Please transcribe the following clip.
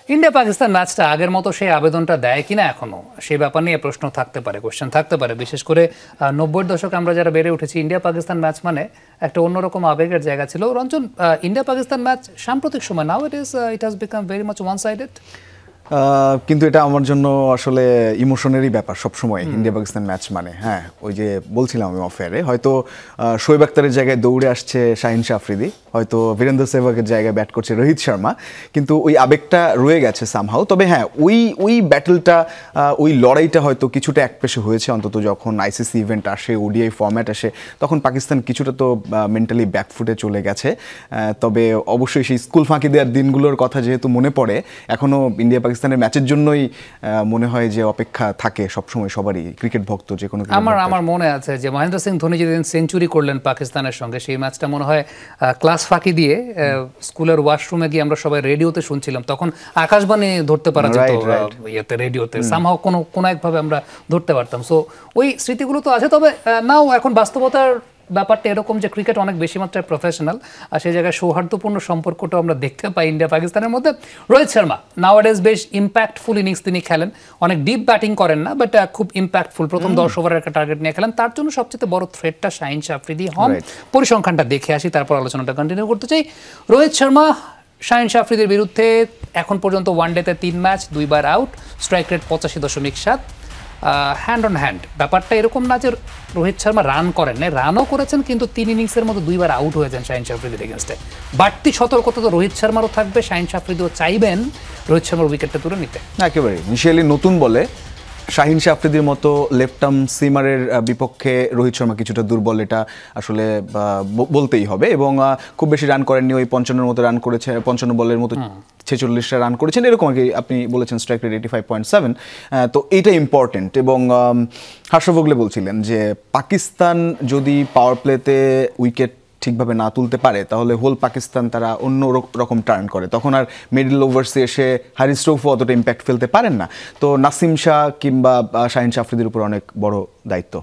India Pakistan ম্যাচটা আগের মতো সেই আবেদনটা দেয় কিনা এখনো, সেই ব্যাপার নিয়ে প্রশ্ন থাকতে পারে, কোশ্চেন থাকতে পারে। বিশেষ করে 90-এর দশকে আমরা যারা বেড়ে উঠেছি, ইন্ডিয়া পাকিস্তান ম্যাচ মানে একটা অন্যরকম আবেগের জায়গা ছিল। রঞ্জন, ইন্ডিয়া পাকিস্তান ম্যাচ সাম্প্রতিক সময় now it has become very much one sided. কিন্তু এটা আমার জন্য আসলে ইমোশনেরই ব্যাপার সবসময় ইন্ডিয়া পাকিস্তান ম্যাচ মানে। হ্যাঁ, ওই যে বলছিলাম আমি অফেয়ারে, হয়তো শোয়েব আখতারের জায়গায় দৌড়ে আসছে শাহিন শাহ আফ্রিদি, হয়তো বীরেন্দ্র সেহবাগের জায়গায় ব্যাট করছে রোহিত শর্মা, কিন্তু ওই আবেগটা রয়ে গেছে সামহাও। তবে হ্যাঁ, ওই ব্যাটলটা, ওই লড়াইটা হয়তো কিছুটা একপেশে হয়েছে, অন্তত যখন আইসিসি ইভেন্ট আসে, ওডিআই ফরম্যাট আসে, তখন পাকিস্তান কিছুটা তো মেন্টালি ব্যাকফুটে চলে গেছে। তবে অবশ্যই সেই স্কুল ফাঁকি দেওয়ার দিনগুলোর কথা যেহেতু মনে পড়ে, এখনও ইন্ডিয়া পাকিস্তানের ম্যাচের জন্যই মনে হয় যে অপেক্ষা থাকে সবসময় সবারই, ক্রিকেট ভক্ত যে কোনো। আমার মনে আছে যে মহেন্দ্র সিং ধোনি যেদিন সেঞ্চুরি করলেন পাকিস্তানের সঙ্গে, সেই ম্যাচটা মনে হয় ক্লাস ফাঁকি দিয়ে স্কুলের ওয়াশরুমে গিয়ে আমরা সবাই রেডিওতে শুনছিলাম। তখন আকাশবাণী ধরতে পারা যেত ইয়েতে, রেডিওতে সামহাও কোনো একভাবে আমরা ধরতে পারতাম। সো ওই স্মৃতিগুলো তো আছে। তবে নাও এখন বাস্তবতার ব্যাপারটা এরকম যে ক্রিকেট অনেক বেশি মাত্রায় প্রফেশনাল, আর সেই জায়গায় সৌহার্দ্যপূর্ণ সম্পর্কটাও আমরা দেখতে পাই ইন্ডিয়া পাকিস্তানের মধ্যে। রোহিত শর্মা নাওয়াডেজ বেশ ইম্প্যাক্টফুল ইনিংস তিনি খেলেন, অনেক ডিপ ব্যাটিং করেন না, বাট খুব ইম্প্যাক্টফুল। প্রথম 10 ওভারের একটা টার্গেট নিয়ে খেলেন। তার জন্য সবচেয়ে বড় থ্রেটটা শাহিন শাহ আফ্রিদি হন। পরিসংখ্যানটা দেখে আসি, তারপর আলোচনাটা কন্টিনিউ করতে চাই। রোহিত শর্মা শাহিন শাহ আফ্রিদির বিরুদ্ধে এখন পর্যন্ত ওয়ানডেতে 3 match, 2 bar out, strike rate 85.7, hand on hand. ব্যাপারটা এরকম না যে রোহিত শর্মা রান করেন না, রানও করেছেন, কিন্তু 3 ইনিংসের মধ্যে 2 বার আউট হয়েছেন শাহিন শাহ আফ্রিদির এগেনস্টে। বাড়তি সতর্কতা তো রোহিত শর্মারও থাকবে, শাহিন শাহ আফ্রিদিও চাইবেন রোহিত শর্মার উইকেটটা তুলে নিতে। একেবারে ইনিশিয়ালি নতুন বলে শাহিন শাহ আফ্রিদির মতো লেফট আর্ম সিমারের বিপক্ষে রোহিত শর্মা কিছুটা দুর্বল, এটা আসলে বলতেই হবে। এবং খুব বেশি রান করেননি, ওই 55 মতো রান করেছে, 55 বলের মতো 46টা রান করেছেন, এরকম আর কি। আপনি বলেছেন স্ট্রাইক রেট 85.7, তো এটা ইম্পর্টেন্ট। এবং হর্ষ ভোগলে বলছিলেন যে পাকিস্তান যদি পাওয়ার প্লেতে উইকেট ঠিকভাবে না তুলতে পারে, তাহলে হোল পাকিস্তান তারা অন্য রকম টার্ন করে, তখন আর মিডল ওভার্সে এসে হারিস রৌফও অতটা ইম্প্যাক্ট ফেলতে পারেন না। তো নাসিম শাহ কিংবা শাহিন শাহ আফ্রিদির উপর অনেক বড় দায়িত্ব।